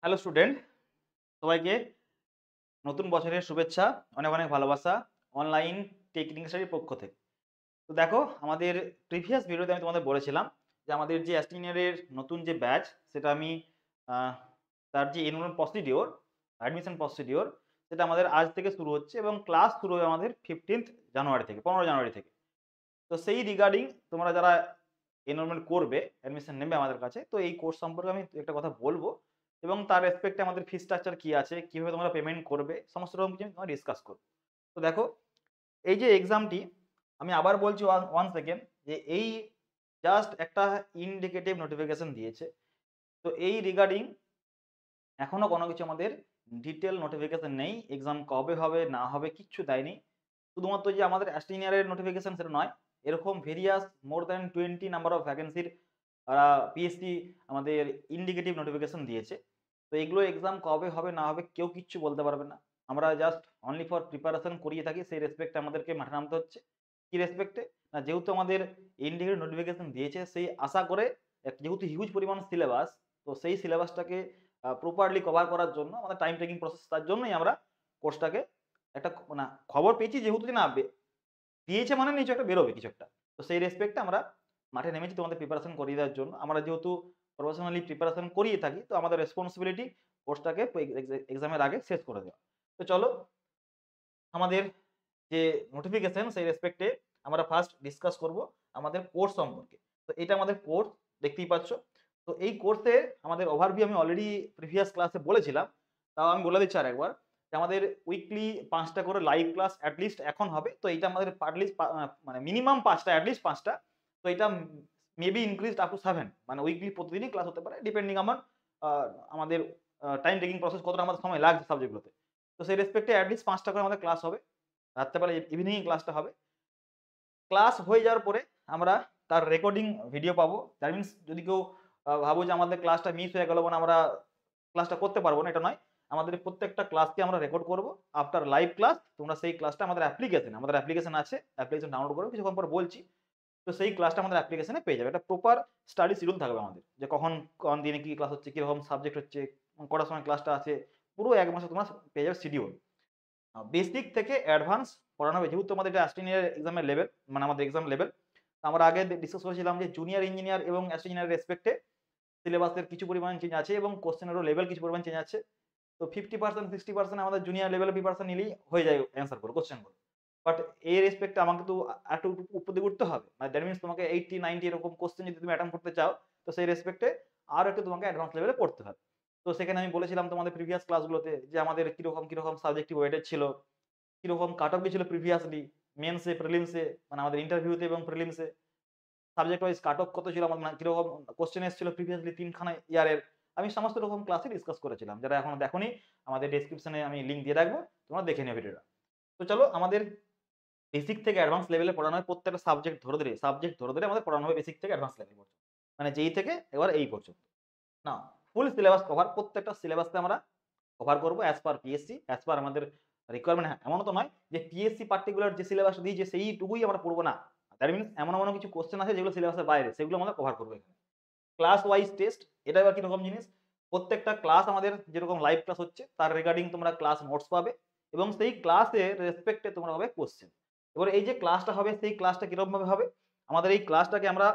Hello student, সবাইকে নতুন বছরের শুভেচ্ছা, অনেক অনেক ভালোবাসা অনলাইন টেকনিক স্টাডির পক্ষ থেকে। তো দেখো, আমাদের প্রিভিয়াস ভিডিওতে আমি তোমাদের বলেছিলাম যে আমাদের যে অ্যাস্টিনিয়ারের নতুন যে ব্যাচ, সেটা আমি আহ, তার যে এনরোলমেন্ট প্রসিডিওর, অ্যাডমিশন প্রসিডিওর, সেটা আমাদের আজ থেকে শুরু হচ্ছে এবং ক্লাস শুরু হবে আমাদের 15th জানুয়ারি থেকে, 15 জানুয়ারি থেকে। তো সেই রিগার্ডিং তোমরা যারা এনরোলমেন্ট করবে, অ্যাডমিশন নেবে আমাদের কাছে, তো এই কোর্স সম্পর্কে আমি একটা কথা বলবো এবং তার রেসপেক্টে আমাদের ফি স্ট্রাকচার কি আছে, কিভাবে তোমরা পেমেন্ট করবে, সমস্ত রকম কিছু তোমরা ডিসকাস করবো। তো দেখো, এই যে এক্সামটি, আমি আবার বলছি ওয়ান সেকেন্ড, যে এই জাস্ট একটা ইন্ডিকেটিভ নোটিফিকেশন দিয়েছে। তো এই রিগার্ডিং এখনো কোনো কিছু আমাদের ডিটেল নোটিফিকেশন নেই, এক্সাম কবে হবে না হবে কিচ্ছু দেয়নি। শুধুমাত্র যে আমাদের অ্যাস্টিনিয়ারের নোটিফিকেশন সেটা নয়, এরকম various more than 20 number of ভ্যাকেন্সির পিএসসি আমাদের ইন্ডিকেটিভ নোটিফিকেশন দিয়েছে। তো এগুলো এক্সাম কবে হবে না হবে কেউ কিচ্ছু বলতে পারবে না। আমরা জাস্ট অনলি ফর প্রিপারেশন করিয়ে থাকি, সেই রেসপেক্টে আমাদেরকে মাঠে নামতে হচ্ছে। কি রেসপেক্টে? না, যেহেতু আমাদের ইন্ডিকেটিভ নোটিফিকেশন দিয়েছে, সেই আশা করে যেহেতু হিউজ পরিমাণ সিলেবাস, তো সেই সিলেবাসটাকে প্রপারলি কভার করার জন্য আমাদের টাইম টেকিং প্রসেস, তার জন্যই আমরা কোর্সটাকে একটা না খবর পেয়েছি যেহেতু, যে না দিয়েছে মানে নিশ্চয় একটা বেরোবে কিছু একটা। তো সেই রেসপেক্টে আমরা মাঠে নেমেছি তোমাদের প্রিপারেশন করিয়ে দেওয়ার জন্য। আমরা যেহেতু প্রফেশনালি প্রিপারেশন করিয়ে থাকি, তো আমাদের রেসপন্সিবিলিটি কোর্সটাকে এক্সামের আগে শেষ করে দেওয়া। তো চলো, আমাদের যে নোটিফিকেশন সেই রেসপেক্টে আমরা ফার্স্ট ডিসকাস করব আমাদের কোর্স সম্পর্কে। তো এটা আমাদের কোর্স, দেখতেই পাচ্ছ। তো এই কোর্সে আমাদের ওভারভিউ আমি অলরেডি প্রিভিয়াস ক্লাসে বলেছিলাম, তাও আমি বলে দিচ্ছি আরেকবার, যে আমাদের উইকলি 5টা করে লাইভ ক্লাস অ্যাটলিস্ট এখন হবে। তো এটা আমাদের অ্যাটলিস্ট মানে মিনিমাম 5টা, অ্যাটলিস্ট 5টা। তো এটা মেবি ইনক্রিজড আপ টু 7, মানে উইকলি প্রতিদিনই ক্লাস হতে পারে, ডিপেন্ডিং আমার আমাদের টাইম টেকিং প্রসেস কতটা আমাদের সময় লাগছে সাবজেক্টগুলোতে। তো সেই রেসপেক্টে অ্যাটলিস্ট 5টা করে আমাদের ক্লাস হবে, রাত্রেবেলা ইভিনিং ক্লাসটা হবে। ক্লাস হয়ে যাওয়ার পরে আমরা তার রেকর্ডিং ভিডিও পাবো। দ্যাট মিনস যদি কেউ ভাবো যে আমাদের ক্লাসটা মিস হয়ে গেল, মানে আমরা ক্লাসটা করতে পারবো না, এটা নয়। আমাদের প্রত্যেকটা ক্লাসকে আমরা রেকর্ড করব আফটার লাইভ ক্লাস। তোমরা সেই ক্লাসটা আমাদের অ্যাপ্লিকেশন আছে, অ্যাপ্লিকেশন ডাউনলোড করো, কিছুক্ষণ পর বলছি। তো সেই ক্লাসটা আমাদের অ্যাপ্লিকেশনে পেয়ে যাবে। এটা প্রপার স্টাডি শিডিউল থাকবে আমাদের, যে কখন কোন দিনে কি ক্লাস হচ্ছে, কিরকম সাবজেক্ট হচ্ছে, কটার সময় ক্লাসটা আছে, পুরো এক মাসে তোমরা পেয়ে যাবে শিডিউল। বেসিক থেকে অ্যাডভান্স পড়ানো হবে, যেহেতু আমাদের এটা অ্যাস্ট্রিনিয়ার এক্সামের লেভেল, মানে আমাদের এক্সাম লেভেল। আমরা আগে ডিসকাস করেছিলাম যে জুনিয়র ইঞ্জিনিয়ার এবং অ্যাস্ট্রিনিয়ার রেসপেক্টে সিলেবাসের কিছু পরিমাণ চেঞ্জ আছে এবং কোশ্চেনেরও লেভেল কিছু পরিমাণ চেঞ্জ আছে। তো 50% 60% আমাদের জুনিয়র লেভেলে প্রিপারেশন নিলেই হয়ে যায় অ্যান্সার করে কোশ্চেনগুলো। বাট এই রেসপেক্টে আমাকে তো একটু উপর দিকে উঠতে হবে, মানে দ্যাট মিনস তোমাকে 80 90 এরকম কোশ্চেন যদি তুমি অ্যাটেম্প করতে চাও, তো সেই রেসপেক্টে আরো একটু তোমাকে অ্যাডভান্স লেভেলে পড়তে হবে। তো সেখানে আমি বলেছিলাম তোমাদের প্রিভিয়াস ক্লাসগুলোতে যে আমাদের কিরকম কিরকম সাবজেক্টিভ ওয়েটেজ ছিল, কিরকম কাট অফ গেছিল প্রিভিয়াসলি, মেন্সে, প্রিলিমসে, মানে আমাদের ইন্টারভিউতে এবং প্রিলিমসে সাবজেক্ট ওয়াইজ কাট অফ কত ছিল, আমার মানে কিরকম কোশ্চেন এসেছিল প্রিভিয়াসলি 3খানা ইয়ারের। আমি সমস্ত রকম ক্লাসে ডিসকাস করেছিলাম। যারা এখনো দেখোনি, আমাদের ডেসক্রিপশনে আমি লিঙ্ক দিয়ে রাখবো, তোমরা দেখে নিও ভিডিওটা। তো চলো, আমাদের বেসিক থেকে অ্যাডভান্স লেভেলে পড়ানো হয়, প্রত্যেকটা সাবজেক্ট ধরে ধরে আমাদের পড়ানো হবে বেসিক থেকে অ্যাডভান্স লেভেল পর্যন্ত, মানে যেই থেকে এবার এই পর্যন্ত। না, ফুল সিলেবাস কভার, প্রত্যেকটা সিলেবাসকে আমরা কভার করবো as per PSC, as per আমাদের রিকোয়ারমেন্ট। হ্যাঁ, এমনও তো নয় যে পিএসসি পার্টিকুলার যে সিলেবাস দিয়েছে সেইটুকুই আমরা পড়বো না। দ্যাট মিনস এমন এমন কিছু কোশ্চেন আছে যেগুলো সিলেবাসের বাইরে, সেগুলো আমরা কভার করবো এখানে। ক্লাস ওয়াইজ টেস্ট, এটা এবার কিরকম জিনিস, প্রত্যেকটা ক্লাস আমাদের যেরকম লাইভ ক্লাস হচ্ছে তার রিগার্ডিং তোমরা ক্লাস নোটস পাবে এবং সেই ক্লাসের রেসপেক্টে তোমরা হবে কোশ্চেন। এবার এই যে ক্লাসটা হবে, সেই ক্লাসটা কিরকম ভাবে হবে, আমাদের এই ক্লাসটাকে আমরা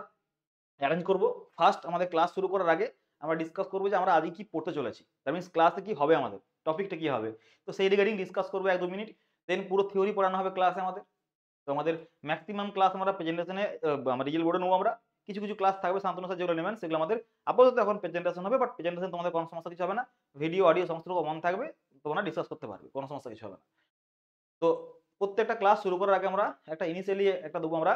অ্যারেঞ্জ করব। ফার্স্ট আমাদের ক্লাস শুরু করার আগে আমরা ডিসকাস করবো যে আমরা আজকে কি পড়তে চলেছি, দ্যাট মিনস ক্লাসে কি হবে, আমাদের টপিকটা কি হবে। তো সেই রিগার্ডিং ডিসকাস করবো 1-2 মিনিট। দেন পুরো থিওরি পড়ানো হবে ক্লাসে আমাদের। তো আমাদের ম্যাক্সিমাম ক্লাস আমরা প্রেজেন্টেশনে, আমরা রিয়েল বোর্ডে নেবো আমরা। কিছু কিছু ক্লাস থাকবে শান্তনু স্যার যেগুলো নেবেন, সেগুলো আমাদের আপাতত এখন প্রেজেন্টেশন হবে। বাট প্রেজেন্টেশন তোমাদের কোনো সমস্যা কিছু হবে না, ভিডিও অডিও সমস্ত রকম অন থাকবে, তোমরা ডিসকাস করতে পারবে, কোনো সমস্যা কিছু হবে না। তো প্রত্যেকটা ক্লাস শুরু করার আগে আমরা একটা ইনিশিয়ালি একটা দেবো আমরা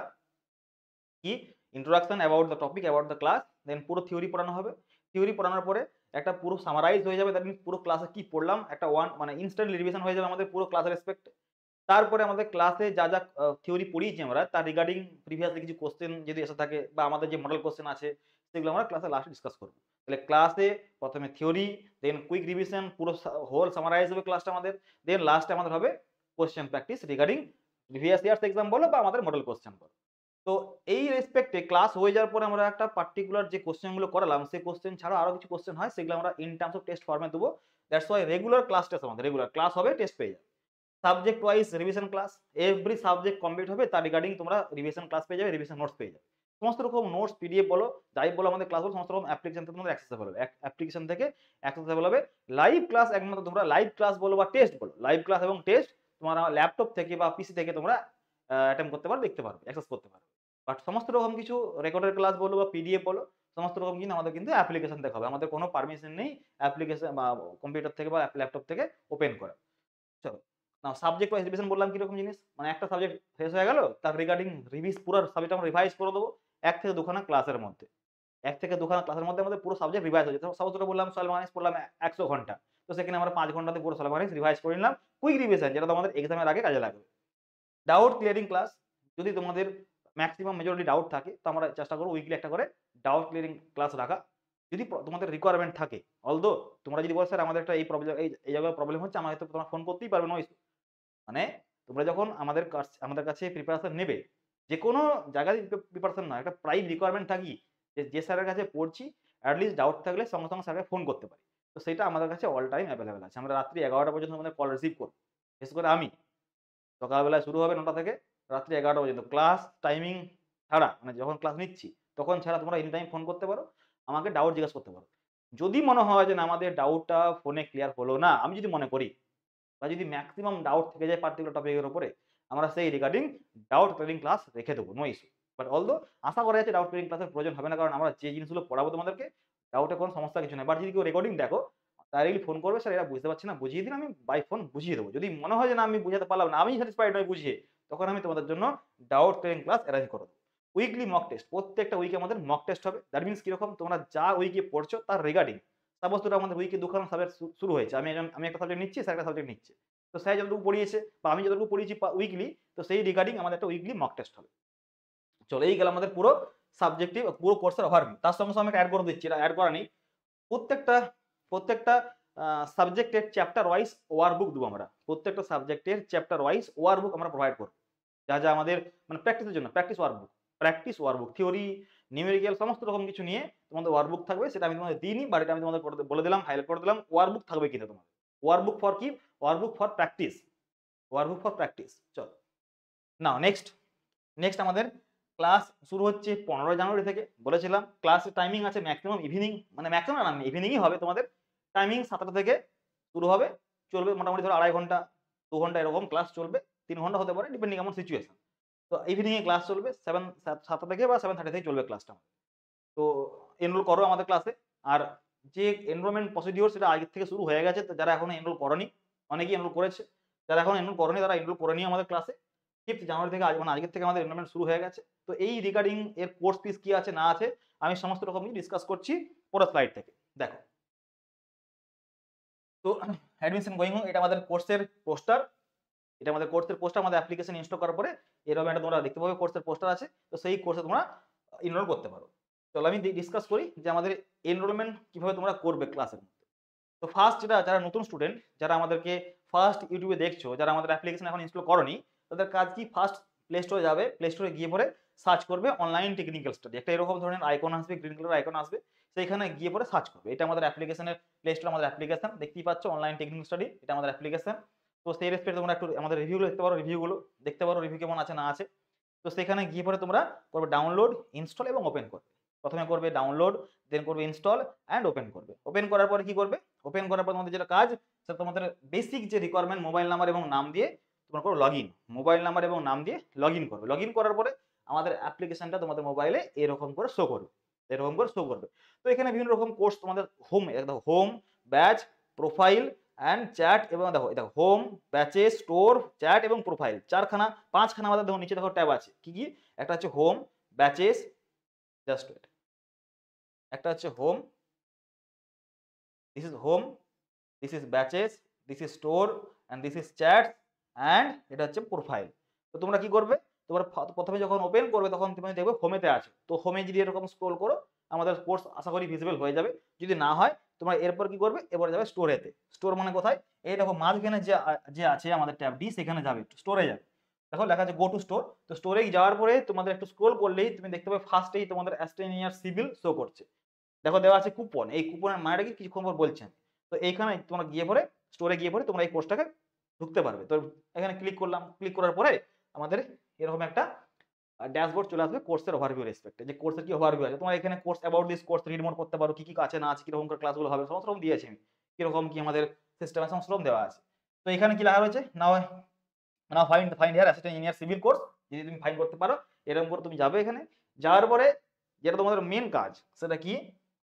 কি, introduction about the topic, about the class. Then পুরো থিওরি পড়ানো হবে। থিওরি পড়ানোর পরে একটা পুরো সামারাইজ হয়ে যাবে, দ্যাট মিনস পুরো ক্লাসে কি পড়লাম একটা মানে ইনস্ট্যান্ট রিভিশন হয়ে যাবে আমাদের পুরো ক্লাসের রেসপেক্ট। তারপরে আমাদের ক্লাসে যা যা থিওরি পড়িয়েছি আমরা, তার রিগার্ডিং প্রিভিয়াসলি কিছু কোশ্চেন যদি এসে থাকে বা আমাদের যে মডেল কোশ্চেন আছে, সেগুলো আমরা ক্লাসে লাস্টে ডিসকাস করব। তাহলে ক্লাসে প্রথমে থিওরি, দেন কুইক রিভিশন, পুরো হোল সামারাইজ হবে ক্লাসটা আমাদের। দেন লাস্টে আমাদের হবে question practice regarding previous years exam বলো বা আমাদের মডেল কোশ্চেন বলো। তো এই রেসপেক্টে ক্লাস হয়ে যাওয়ার পরে আমরা একটা পার্টিকুলার যে কোশ্চেনগুলো করালাম সেই কোশ্চেন ছাড়াও আরো কিছু কোশ্চেন হয়, সেগুলো আমরা ইন টার্মস অফ টেস্ট ফর্মে দেবো। That's why regular class test, আমাদের রেগুলার ক্লাস হবে, টেস্ট পেয়ে যাবে। Subject wise revision class, every subject complete হবে তার রিগার্ডিং তোমরা রিভিশন ক্লাস পেয়ে যাবে, রিভিশন নোটস পেয়ে যাবে। সমস্ত রকম নোটস, পিডিএফ বলো, যাই বলো, আমাদের ক্লাস বলো, সমস্ত রকম অ্যাপ্লিকেশন থেকে তোমাদের অ্যাক্সেসেবল হবে, অ্যাপ্লিকেশন থেকে অ্যাক্সেসেবল হবে। লাইভ ক্লাস একমাত্র তোমরা লাইভ ক্লাস বলো বা টেস্ট বলো, লাইভ ক্লাস এবং টেস্ট তোমরা ল্যাপটপ থেকে বা পিসি থেকে তোমরা অ্যাটেম্প করতে পারো, দেখতে পারবে, অ্যাক্সেস করতে পারবে। বাট সমস্ত রকম কিছু রেকর্ডের ক্লাস বলো বা পিডিএফ বলো, সমস্ত রকম কিন্তু আমাদের কিন্তু অ্যাপ্লিকেশন থেকে হবে। আমাদের কোনো পারমিশন নেই অ্যাপ্লিকেশন বা কম্পিউটার থেকে বা ল্যাপটপ থেকে ওপেন করা। চলো, নাও সাবজেক্ট ওয়াইজ রিভিশন বললাম কিরকম জিনিস, মানে একটা সাবজেক্ট শেষ হয়ে গেল, তার রিগার্ডিং পুরো সাবজেক্ট আমরা রিভাইজ করে দেবো 1 থেকে 2 খানা ক্লাসের মধ্যে। 1 থেকে 2 খানা ক্লাসের মধ্যে আমাদের পুরো সাবজেক্ট রিভাইজ হয়ে যেত। সাপোজ ধরে বললাম সয়েল মেকানিক্স পড়লাম 100 ঘন্টা, তো সেখানে আমরা 5 ঘন্টাতে পুরো সয়েল মেকানিক্স রিভাইজ করে নিলাম, কুইক রিভিশন, যেটা তো আমাদের এক্সামের আগে কাজে লাগবে। ডাউট ক্লিয়ারিং ক্লাস, যদি তোমাদের ম্যাক্সিমাম মেজরিটি ডাউট থাকে তো আমরা চেষ্টা করব উইকলি একটা করে ডাউট ক্লিয়ারিং ক্লাস রাখা, যদি তোমাদের রিকোয়ারমেন্ট থাকে। অলদো তোমরা যদি বলো স্যার আমাদের একটা এই প্রবলেম, এই জায়গায় প্রবলেম হচ্ছে, আমাদের তো তোমরা ফোন করতেই পারবে, নো ইস্যু। মানে তোমরা যখন আমাদের কাছে প্রিপারেশন নেবে, যে কোনো জায়গায় প্রিপারেশন নয়, একটা প্রাইম রিকোয়ারমেন্ট থাকি যে স্যারের কাছে পড়ছি, অ্যাটলিস্ট ডাউট থাকলে সঙ্গে সঙ্গে স্যারকে ফোন করতে পারি। তো সেটা আমাদের কাছে অল টাইম অ্যাভেলেবেল আছে। আমরা রাত্রি 11টা পর্যন্ত আমাদের কল রিসিভ করবো, বিশেষ করে আমি সকালবেলায় শুরু হবে 9টা থেকে রাত্রি 11টা পর্যন্ত, ক্লাস টাইমিং ছাড়া, মানে যখন ক্লাস নিচ্ছি তখন ছাড়া তোমরা এনি টাইম ফোন করতে পারো, আমাকে ডাউট জিজ্ঞাসা করতে পারো। যদি মনে হয় যে না আমাদের ডাউটটা ফোনে ক্লিয়ার হলো না, আমি যদি মনে করি বা যদি ম্যাক্সিমাম ডাউট থেকে যায় পার্টিকুলার টপিকের উপরে, আমরা সেই রিগার্ডিং ডাউট ক্লিয়ারিং ক্লাস রেখে দেবো, নো ইস্যু। বাট অলদো আশা করা যাচ্ছে ডাউট ক্লিয়ারিং ক্লাসের প্রয়োজন হবে না, কারণ আমরা যে জিনিসগুলো পড়াবো তোমাদেরকে, ডাউটে কোনো সমস্যা কিছু নেই। বাট যদি কেউ রেকর্ডিং দেখো, ডাইরেক্টলি ফোন করবে, স্যার এরা বুঝতে পারছি না, বুঝিয়ে দিন, আমি বাই ফোন বুঝিয়ে দেবো। যদি মনে হয় যে না আমি বুঝাতে পারলাম না, আমি স্যাটিসফাইড নই বুঝিয়ে, তখন আমি তোমাদের জন্য ডাউট ক্লিয়ারিং ক্লাস অ্যারেঞ্জ করে দেবো। উইকলি মক টেস্ট, প্রত্যেকটা উইকে আমাদের মক টেস্ট হবে। দ্যাট মিনস কিরকম, তোমরা যা উইকে পড়ছো তার রিগার্ডিং, সাপোজ ধরো আমাদের উইকে 2 খানা সাবজেক্ট শুরু হয়েছে, আমি একটা সাবজেক্ট নিচ্ছি, স্যার একটা সাবজেক্ট নিচ্ছে, তো স্যার যতটুকু পড়িয়েছে বা আমি যতটুকু পড়িয়েছি উইকলি, তো সেই রিগার্ডিং আমাদের একটা উইকলি মক টেস্ট হবে। চলো, এই গেল আমাদের পুরো সাবজেক্টিভ পুরো কোর্সের ওভারভিউ। তার সঙ্গে সঙ্গে অ্যাড করে দিচ্ছি, এটা অ্যাড করা নেই, প্রত্যেকটা প্রত্যেকটা সাবজেক্টের চ্যাপ্টার ওয়াইজ ওয়ার্কবুক দেবো আমরা। প্রত্যেকটা সাবজেক্টের চ্যাপ্টার ওয়াইজ ওয়ার্কবুক আমরা প্রোভাইড করব, যা যা আমাদের মানে প্র্যাকটিসের জন্য প্র্যাকটিস ওয়ার্কবুক, থিওরি, নিউমেরিক্যাল সমস্ত রকম কিছু নিয়ে তোমাদের ওয়ার্কবুক থাকবে। সেটা আমি তোমাদের দিইনি, বাট এটা আমি তোমাদের বলে দিলাম, হাইলাইট করে দিলাম, ওয়ার্কবুক থাকবে কিনা তোমাদের। ওয়ার্কবুক ফর কি? Workbook for practice, workbook for practice. চলো, নাও নেক্সট আমাদের ক্লাস শুরু হচ্ছে 15 জানুয়ারি থেকে। বলেছিলাম ক্লাসের টাইমিং আছে ম্যাক্সিমাম ইভিনিং, মানে ম্যাক্সিমাম না, ইভিনিংই হবে তোমাদের। টাইমিং 7টা থেকে শুরু হবে, চলবে মোটামুটি ধরো 2.5 ঘন্টা 2 ঘন্টা এরকম ক্লাস চলবে, 3 ঘন্টা হতে পারে ডিপেন্ডিং অন সিচুয়েশন। তো ইভিনিং এ ক্লাস চলবে 7টা থেকে বা 7:30 থেকে চলবে ক্লাসটা। তো এনরোল করো আমাদের ক্লাসে। আর যে এনরোলমেন্ট প্রসিডিওর সেটা আগের থেকে শুরু হয়ে গেছে, তো যারা এখনো এনরোল করনি, অনেকেই এনরোল করেছে, যারা এখন এনরোল করনি তারা এনরোল করে নিও আমাদের ক্লাসে। 5th জানুয়ারি থেকে মানে আজকের থেকে আমাদের এনরোলমেন্ট শুরু হয়ে গেছে। তো এই রিগার্ডিং এর কোর্স ফিস কি আছে না আছে আমি সমস্ত রকম ডিসকাস করছি পরের স্লাইড থেকে। দেখো, তো অ্যাডমিশন গোয়িং অন, এটা আমাদের কোর্সের পোস্টার, এটা আমাদের কোর্সের পোস্টার। আমাদের অ্যাপ্লিকেশন ইনস্টল করার পরে এরকম একটা তোমরা দেখতে পাবে কোর্সের পোস্টার আছে, তো সেই কোর্সে তোমরা এনরোল করতে পারো। চলো আমি ডিসকাস করি যে আমাদের এনরোলমেন্ট কিভাবে তোমরা করবে ক্লাসের মধ্যে। তো ফার্স্ট যারা নতুন স্টুডেন্ট, যারা আমাদেরকে ফার্স্ট ইউটিউবে দেখছো, যারা আমাদের অ্যাপ্লিকেশন এখন ইনস্টল করনি, তাদের কাজ কি, ফার্স্ট প্লে স্টোরে যাবে, প্লে স্টোরে গিয়ে পরে সার্চ করবে অনলাইন টেকনিক্যাল স্টাডি, একটা এরকম ধরনের আইকন আসবে, গ্রিন কালার আইকন আসবে, সেইখানে গিয়ে পরে সার্চ করবে। এটা আমাদের অ্যাপ্লিকেশনের প্লে স্টোর, আমাদের অ্যাপ্লিকেশন দেখতেই পাচ্ছ অনলাইন টেকনিক্যাল স্টাডি, এটা আমাদের অ্যাপ্লিকেশন। তো সেই রেসপেক্টে তোমরা একটু আমাদের রিভিউগুলো দেখতে পারো রিভিউ কেমন আছে না আছে। তো সেখানে গিয়ে পরে তোমরা করবে ডাউনলোড, ইনস্টল এবং ওপেন করবে। প্রথমে করবে ডাউনলোড, দেন করবে ইনস্টল অ্যান্ড ওপেন করবে। ওপেন করার পরে কি করবে, ওপেন করার পর তোমাদের যেটা কাজ, সেটা তোমাদের বেসিক যে রিকোয়ারমেন্ট মোবাইল নাম্বার এবং নাম দিয়ে তোমরা করো লগইন, মোবাইল নাম্বার এবং নাম দিয়ে লগইন করবে। লগইন করার পরে আমাদের অ্যাপ্লিকেশনটা তোমাদের মোবাইলে এরকম করে শো করবে, এরকম করে শো করবে। তো এখানে বিভিন্ন রকম কোর্স তোমাদের home, batch, profile and chat, এবং দেখো হোম, ব্যাচেস, স্টোর, চ্যাট এবং প্রোফাইল, 5খানা আমাদের দেখো নিচে দেখো ট্যাব আছে। কি কি? একটা হচ্ছে হোম, ব্যাচেস, জাস্ট ওয়েট, একটা হচ্ছে home, this is home, this is batches, this is store and this is chat and এটা হচ্ছে প্রোফাইল। তো তোমরা কি করবে, তোমরা প্রথমে যখন ওপেন করবে তখন তুমি দেখবে হোমেতে আছে। তো হোমে যদি এরকম স্ক্রল করো আমাদের কোর্স আশা করি ভিজিবল হয়ে যাবে। যদি না হয় তোমরা এরপর কি করবে, এবার যাবে স্টোরেতে। স্টোর মানে কোথায়, এই দেখো মাঝখানে যে আছে আমাদের ট্যাবটি, সেখানে যাবে, স্টোরে যাবে। দেখো লেখা আছে গো টু স্টোর। তো স্টোরে যাওয়ার পরে তোমাদের একটু স্ক্রোল করলেই তুমি দেখতে পাবে ফার্স্টেই তোমাদের অ্যাসিস্ট্যান্ট ইঞ্জিনিয়ার সিভিল শো করছে। দেখো দেওয়া আছে কুপন, এই কুপনের মানেটা কি কিছুক্ষণ পর বলছেন। তো এইখানে তোমরা গিয়ে পরে স্টোরে গিয়ে পরে তোমরা এই কোর্সটাকে ঢুকতে পারবে। তো এখানে ক্লিক করলাম, ক্লিক করার পরে আমাদের এরকম একটা ড্যাশবোর্ড চলে আসবে কোর্সের ওভারভিউ রেসপেক্টে, যে কোর্সের কি ওভারভিউ আছে। তোমরা এখানে course about this course read more করতে পারো, কি কি আছে না আছে, কিরকম করে ক্লাসগুলো হবে সমস্ত রকম দিয়েছি আমি, কিরকম কি আমাদের সিস্টেম আছে সমস্ত রকম দেওয়া আছে। তো এখানে কি লেখা রয়েছে, now now find find here assistant engineer civil course, যদি তুমি ফাইন্ড করতে পারো এরকম করে তুমি যাবে এখানে। যাওয়ার পরে যেটা তোমাদের মেন কাজ সেটা কি,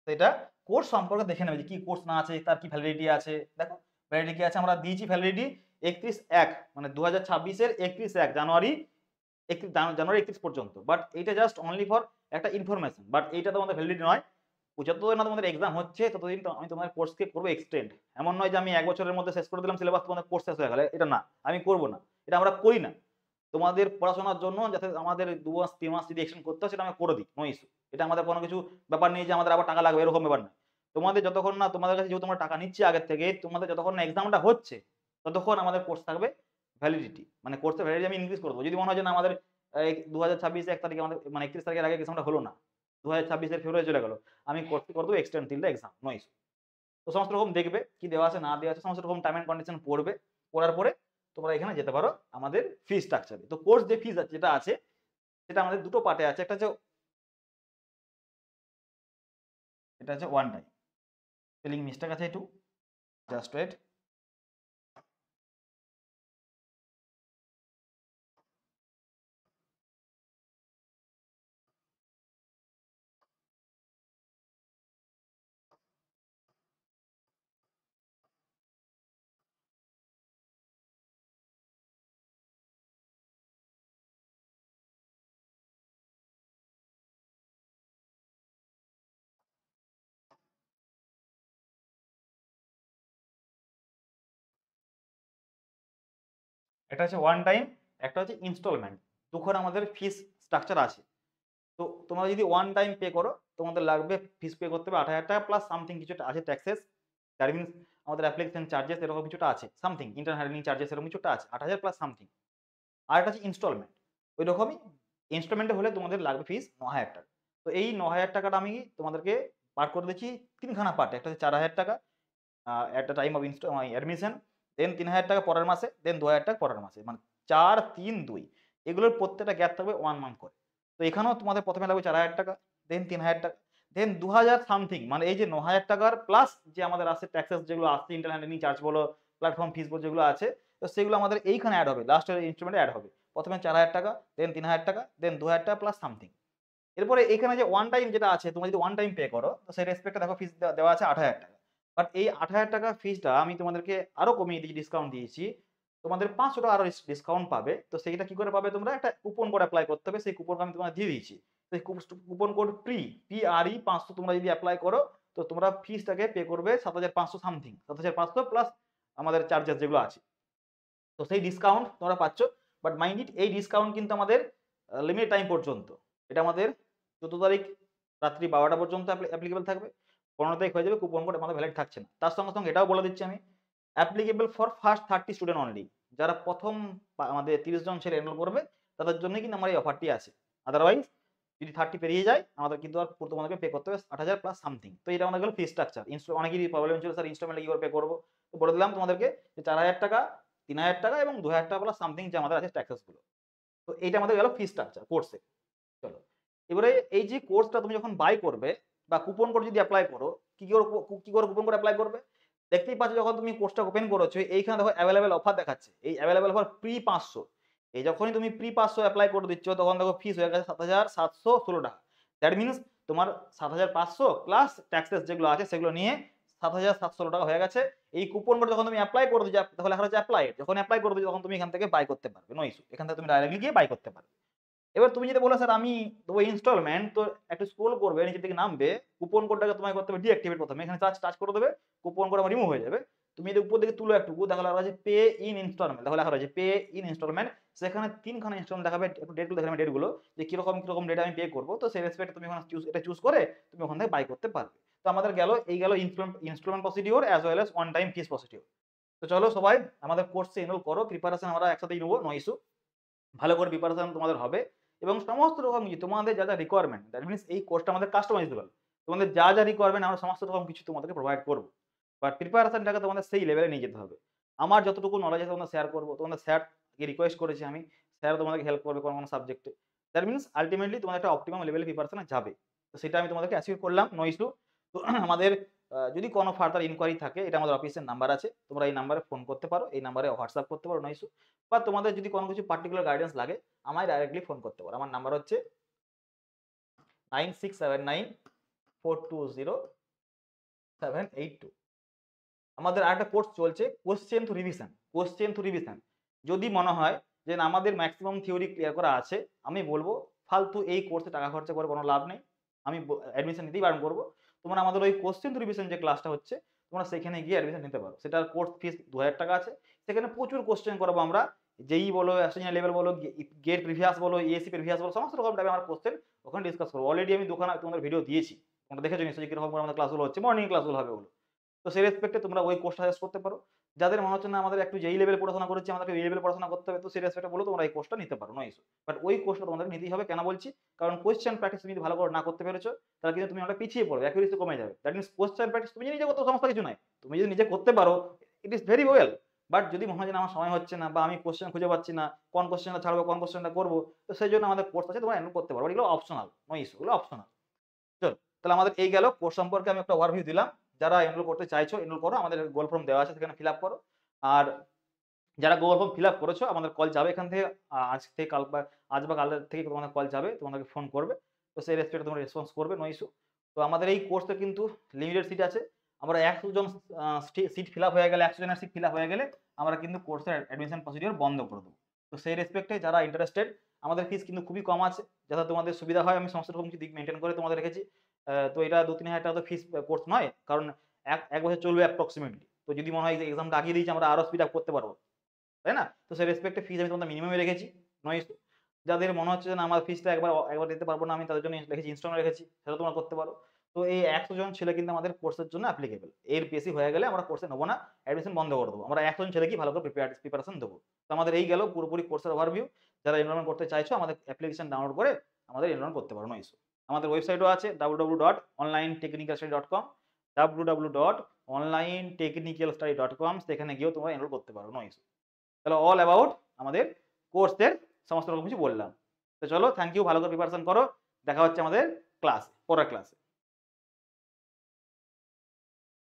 সেটা কোর্স সম্পর্কে দেখে নেবে যে কি কোর্স না আছে, তার কি ভ্যালিডিটি আছে। দেখো ভ্যালিডিটি কি আছে, আমরা দিয়েছি ভ্যালিডিটি 31/1 মানে 2026-এর 31/1 জানুয়ারি 31 পর্যন্ত। বাট এইটা জাস্ট অনলি ফর একটা ইনফরমেশন, বাট এইটা তোমাদের ভ্যালিডিটি নয়। যতদিন না তোমাদের এক্সাম হচ্ছে ততদিন আমি তোমাদের কোর্সকে করবো এক্সটেন্ড। এমন নয় যে আমি 1 বছরের মধ্যে শেষ করে দিলাম সিলেবাস, তোমাদের কোর্স শেষ হয়ে গেলে, এটা না, আমি করবো না, এটা আমরা করি না। তোমাদের পড়াশোনার জন্য যাতে আমাদের 2 মাস 3 মাস যদি এক্সটেন্ড করতে হয় সেটা আমি করে দিই, নো ইস্যু। এটা আমাদের কোনো কিছু ব্যাপার নেই যে আমাদের আবার টাকা লাগবে, এরকম ব্যাপার না। তোমাদের যতক্ষণ না তোমাদের কাছে যেহেতু আমরা টাকা নিচ্ছি আগের থেকে, তোমাদের যতক্ষণ না এক্সামটা হচ্ছে ততক্ষণ আমাদের কোর্স থাকবে ভ্যালিডিটি, মানে কোর্সের ভ্যালিডিটি আমি ইনক্রিজ করে দেবো। যদি মনে হয় যে না আমাদের 2026 1 তারিখে আমাদের মানে 31 তারিখের আগে এক্সামটা হলো না, 2026-এর ফেব্রুয়ারি চলে গেল, আমি কোর্সটি করে দেবো extend till the exam, no issue. তো সমস্ত রকম দেখবে কি দেওয়া আছে না দেওয়া আছে, সমস্ত রকম টার্ম এন্ড কন্ডিশন পড়বে। পড়ার পরে তোমরা এখানে যেতে পারো আমাদের ফি স্ট্রাকচারে। তো কোর্স যে ফিজ যেটা আছে সেটা আমাদের দুটো পার্টে আছে, একটা হচ্ছে এটা হচ্ছে ওয়ান টাইম। স্পেলিং মিস্টেক আছে একটু, জাস্ট ওয়েট। এটা হচ্ছে ওয়ান টাইম, একটা হচ্ছে ইনস্টলমেন্ট। দুখানে আমাদের ফিস স্ট্রাকচার আছে। তো তোমরা যদি ওয়ান টাইম পে করো তোমাদের লাগবে, ফিস পে করতে হবে 8,000 টাকা প্লাস সামথিং কিছুটা আছে ট্যাক্সেস, দ্যাট মিনস আমাদের অ্যাপ্লিকেশন চার্জেস এরকম কিছুটা আছে, সামথিং ইন্টারনাল হ্যান্ডলিং চার্জেস এরকম কিছুটা আছে, 8,000 প্লাস সামথিং। আর একটা হচ্ছে ইনস্টলমেন্ট, ওই রকমই ইনস্টলমেন্টে হলে তোমাদের লাগবে ফিস 9,000 টাকা। তো এই 9,000 টাকাটা আমি তোমাদেরকে পার করে দিচ্ছি তিনখানা পার্টে। একটা হচ্ছে 4,000 টাকা at the time of admission, then 3,000 টাকা পরের মাসে, দেন 2,000 টাকা পরের মাসে, মানে 4 3 2। এগুলোর প্রত্যেকটা গ্যাপ থাকবে 1 মান্থ করে। তো এখানেও তোমাদের প্রথমে লাগবে 4,000 টাকা, দেন 3,000 টাকা, দেন 2,000 সামথিং, মানে এই যে 9,000 টাকার প্লাস যে আমাদের আছে ট্যাক্সেস যেগুলো আসছে, ইন্টারনাল হ্যান্ডলিং চার্জ বলো, প্ল্যাটফর্ম ফিস বলো যেগুলো আছে, তো সেগুলো আমাদের এইখানে অ্যাড হবে, লাস্টের ইনস্ট্রুমেন্টে অ্যাড হবে। প্রথমে 4,000 টাকা, দেন 3,000 টাকা, দেন 2,000 টাকা প্লাস সামথিং। এরপরে এখানে যে ওয়ান টাইম যেটা আছে, তোমরা যদি ওয়ান টাইম পে করো তো সেই রেসপেক্টে দেখো ফিস দেওয়া আছে 8,000 টাকা। বাট এই 8,000 টাকা ফিসটা আমি তোমাদেরকে আরো কমিয়ে দিয়েছি, ডিসকাউন্ট দিয়েছি। তোমাদের 500 টাকা আরো ডিসকাউন্ট পাবে। তো সেইটা কি করে পাবে, তোমরা একটা কুপন কোড অ্যাপ্লাই করতে হবে, সেই কুপন আমি তোমাদের দিয়ে দিয়েছি। সেই কুপন কোড PRE 500 তোমরা যদি অ্যাপ্লাই করো তো তোমরা ফিসটাকে পে করবে 7,500 সামথিং, 7,500 প্লাস আমাদের চার্জেস যেগুলো আছে। তো সেই ডিসকাউন্ট তোমরা পাচ্ছ। বাট মাইন্ড ইট, এই ডিসকাউন্ট কিন্তু আমাদের লিমিটেড টাইম পর্যন্ত, এটা আমাদের 14 তারিখ রাত্রি 12টা পর্যন্ত অ্যাপ্লিকেবল থাকবে। 15 তারিখ হয়ে যাবে, কুপন কোড আমাদের ভ্যালিড থাকছে না। তার সঙ্গে সঙ্গে এটাও বলে দিচ্ছি আমি, applicable for first 30 student only, যারা প্রথম আমাদের 30 জন ছেলে এনরোল করবে তাদের জন্য কিন্তু আমার এই অফারটি আছে। আদারওয়াইজ যদি 30 পেরিয়ে যায় আমাদের কিন্তু আর তোমাদেরকে পে করতে হবে 8,000 প্লাস সামথিং। তো এটা আমাদের গেল ফি স্ট্রাকচার। অনেকেরই প্রবলেম ছিল স্যার ইনস্টলমেন্টে কি করে পে করবো, তো বলে দিলাম তোমাদেরকে যে 4,000 টাকা, 3,000 টাকা এবং 2,000 টাকা প্লাস সামথিং যে আমাদের আছে ট্যাক্সেস গুলো। তো এইটা আমাদের গেল ফি স্ট্রাকচার কোর্সে। চলো এবারে এই যে কোর্সটা তুমি যখন বাই করবে বা কুপন কোড যদি অ্যাপ্লাই করো, কি করে কুপন কোড অ্যাপ্লাই করবে, দেখতেই পাচ্ছ যখন তুমি কোর্সটা ওপেন করেছো এইখানে দেখো অ্যাভেলেবেল অফার দেখাচ্ছে, এই অ্যাভেলেবেল অফার প্রি 500। এই যখনই তুমি প্রি 500 অ্যাপ্লাই করে দিচ্ছ তখন দেখো ফিস হয়ে গেছে 7,716 টাকা। দ্যাট মিনস তোমার 7,500 প্লাস ট্যাক্সেস যেগুলো আছে সেগুলো নিয়ে 7,716 টাকা হয়ে গেছে। এই কুপন কোড যখন তুমি অ্যাপ্লাই করে দিচ্ছ, তাহলে লেখা হচ্ছে অ্যাপ্লাই, যখন অ্যাপ্লাই করে দিচ্ছ তখন তুমি এখান থেকে বাই করতে পারবে, নো ইস্যু, এখান থেকে তুমি ডাইরেক্টলি গিয়ে বাই করতে পারবে। এবার তুমি যদি বলো স্যার আমি দেবো ইনস্টলমেন্ট, তো একটু স্ক্রল করবে নিচে থেকে নামবে, কুপন কোডটাকে তোমায় করতে হবে ডিঅ্যাক্টিভেট। প্রথমে এখানে টাচ করে দেবে, কুপন কোড আমার রিমুভ হয়ে যাবে। তুমি যদি উপর দিকে তুলো একটু, দেখো লেখা আছে পে ইন ইনস্টলমেন্ট, দেখো লেখা রয়েছে পে ইন ইনস্টলমেন্ট। সেখানে 3খানা ইনস্টলমেন্ট দেখাবে, একটু ডেটগুলো দেখাবে, ডেটগুলো যে কিরকম ডেট আমি পে করবো। তো সেই রেসপেক্টে তুমি ওখানে এটা চুজ করে তুমি ওখান থেকে বাই করতে পারবে। তো আমাদের গেল instalment procedure as well as one time fees procedure. তো চলো সবাই আমাদের কোর্সে এনরোল করো, প্রিপারেশন আমরা একসাথেই নেবো, নো ইস্যু। ভালো করে প্রিপারেশন তোমাদের হবে এবং সমস্ত রকম কিছু তোমাদের যা রিকোয়ারমেন্ট, দ্যাট মিনস এই কোর্সটা আমাদের কাস্টমাইজেবল। তোমাদের যা রিকোয়ারমেন্ট আমরা সমস্ত রকম কিছু তোমাদেরকে প্রোভাইড করব। বাট প্রিপারেশনটাকে তোমাদের সেই লেভেলে নিয়ে যেতে হবে। আমার যতটুকু নলেজ আছে তোমাদের শেয়ার করব। তোমাদের স্যারকে রিকোয়েস্ট করেছি আমি। স্যার তোমাদেরকে হেল্প করবে কোন সাবজেক্টে। দ্যাট মিনস আল্টিমেটলি তোমাদের একটা অপটিমাম লেভেলে প্রিপারেশনে যাবে। তো সেটা আমি তোমাদেরকে অ্যাসিওর করলাম, নো ইস্যু। তো আমাদের যদি কোনো ফার্দার ইনকোয়ারি থাকে, এটা আমাদের অফিসের নাম্বার আছে। তোমরা এই নাম্বারে ফোন করতে পারো, এই নাম্বারে হোয়াটসঅ্যাপ করতে পারো, নো ইস্যু। বা তোমাদের যদি কোনো কিছু পার্টিকুলার গাইডেন্স লাগে, আমায় ডাইরেক্টলি ফোন করতে পারো। আমার নাম্বার হচ্ছে 9679420782। আমাদের আরেকটা কোর্স চলছে question to revision. Question to revision যদি মনে হয় যে না, আমাদের ম্যাক্সিমাম থিওরি ক্লিয়ার করা আছে, আমি বলবো ফালতু এই কোর্সে টাকা খরচা করে কোনো লাভ নেই। আমি অ্যাডমিশন নিতেই বারণ করবো। তোমরা আমাদের ওই কোশ্চেন টু রিভিশন যে ক্লাসটা হচ্ছে, তোমরা সেখানে গিয়ে অ্যাডমিশন নিতে পারো। সেটার কোর্স ফিস 2000 টাকা আছে। সেখানে প্রচুর কোশ্চেন করাবো আমরা। যেই বলো, অ্যাসিনিয়ার লেভেল বলো, গেট প্রিভিয়াস বলো, এএসসি প্রিভিয়াস বলো, সমস্ত রকম টাইপের আমার কোশ্চেন ওখানে ডিসকাস করবো। অলরেডি আমি দোকানে তোমাদের ভিডিও দিয়েছি, তোমরা দেখেছো নিশ্চয়ই কিরকম করে আমাদের ক্লাসগুলো হচ্ছে, মর্নিং ক্লাসগুলো হবে ওগুলো। তো সেই রেসপেক্টে তোমরা ওই কোর্সটা সাজেস্ট করতে পারো। যাদের মনে হচ্ছে না আমাদের একটু যেই লেভেল পড়াশোনা করেছি, আমাদেরকে এই লেভেল পড়াশোনা করতে হবে, তো সেই রেসপেক্টে বলো তোমরা এই কোর্সটা নিতে পারো, নো ইস্যু। বাট ওই কোর্সটা তোমাদের নিতেই হবে। কেন বলছি? কারণ কোয়েশ্চেন প্র্যাকটিস তুমি যদি ভালো করে না করতে পেরেছো, তাহলে কিন্তু তুমি অনেক পিছিয়ে পড়বে, অ্যাকুরেসি কমে যাবে। দ্যাট মিনস কোয়েশ্চেন প্র্যাকটিস তুমি নিজে করতে সমস্যা কিছু নাই। তুমি যদি নিজে করতে পারো, it is very well. But যদি মনে হয় যে আমার সময় হচ্ছে না, বা আমি কোয়েশ্চেন খুঁজে পাচ্ছি না, কোন কোয়েশ্চেনটা ছাড়বো, কোন কোয়েশ্চেনটা করবো, তো সেই জন্য আমাদের কোর্স আছে, তোমরা এনরোল করতে পারো। এগুলো অপশনাল, নো ইস্যু, এগুলো অপশনাল। চল, তাহলে আমাদের এই গেল কোর্স সম্পর্কে আমি একটা ওভারভিউ দিলাম। যারা এনরোল করতে চাইছো, এনরোল করো। আমাদের গোল ফর্ম দেওয়া আছে, সেখানে ফিল আপ করো। আর যারা গুগল ফর্ম ফিল আপ করেছো, আমাদের কল যাবে এখান থেকে। আজ থেকে কাল বা আজ বা কাল থেকে তোমাদের কল যাবে, তোমাদেরকে ফোন করবে। তো সেই রেসপেক্টে তোমরা রেসপন্স করবে, নো ইস্যু। তো আমাদের এই কোর্সে কিন্তু লিমিটেড সিট আছে। আমরা 100 জন সিট ফিল আপ হয়ে গেলে, 100 জনের সিট ফিল আপ হয়ে গেলে আমরা কিন্তু কোর্সের অ্যাডমিশন প্রসিডিওর বন্ধ করে দেবো। তো সেই রেসপেক্টে যারা ইন্টারেস্টেড, আমাদের ফিস কিন্তু খুবই কম আছে, যাতে তোমাদের সুবিধা হয়। আমি সমস্ত রকম কিছু দিক মেনটেন করে তোমাদের রেখেছি। তো এটা 2-3 হাজার টাকা তো ফিস কোর্স নয়, কারণ এক বছর চলবে অ্যাপ্রক্সিমেটলি। তো যদি মনে হয় যে এক্সামটা আগিয়ে দিয়েছি, আমরা আরো স্পিড আপ করতে পারবো, তাই না? তো সেই রেসপেক্টে ফিস আমি তোমাদের মিনিমামে রেখেছি, নো ইস্যু। যাদের মনে হচ্ছে যে না, আমার ফিসটা একবার দিতে পারবো না, আমি তাদের জন্য রেখেছি ইনস্টলমেন্ট রেখেছি, সেটা তোমরা করতে পারো। তো এই 100 জন ছেলে কিন্তু আমাদের কোর্সের জন্য অ্যাপ্লিকেবল। এর বেশি হয়ে গেলে আমরা কোর্সে নেবো না, অ্যাডমিশন বন্ধ করে দেবো। আমরা 100 জন ছেলেকেই ভালো করে প্রিপারেশন দেবো। তো আমাদের এই গেল পুরোপুরি কোর্সের ওভারভিউ। যারা এনরোলমেন্ট করতে চাইছো, আমাদের অ্যাপ্লিকেশন ডাউনলোড করে আমাদের এনরোল করতে পারো, নো ইস্যু। আমাদের ওয়েবসাইটও আছে www.onlinetechnicalstudy.com, www.onlinetechnicalstudy.com। সেখানে গিয়েও তোমরা এনরোল করতে পারো, নো ইস্যু। তাহলে অল অ্যাবাউট আমাদের কোর্সের সমস্ত রকম কিছু বললাম। তো চলো, থ্যাংক ইউ, ভালো করে প্রিপারেশন করো। দেখা হচ্ছে আমাদের ক্লাসে, পরের ক্লাসে।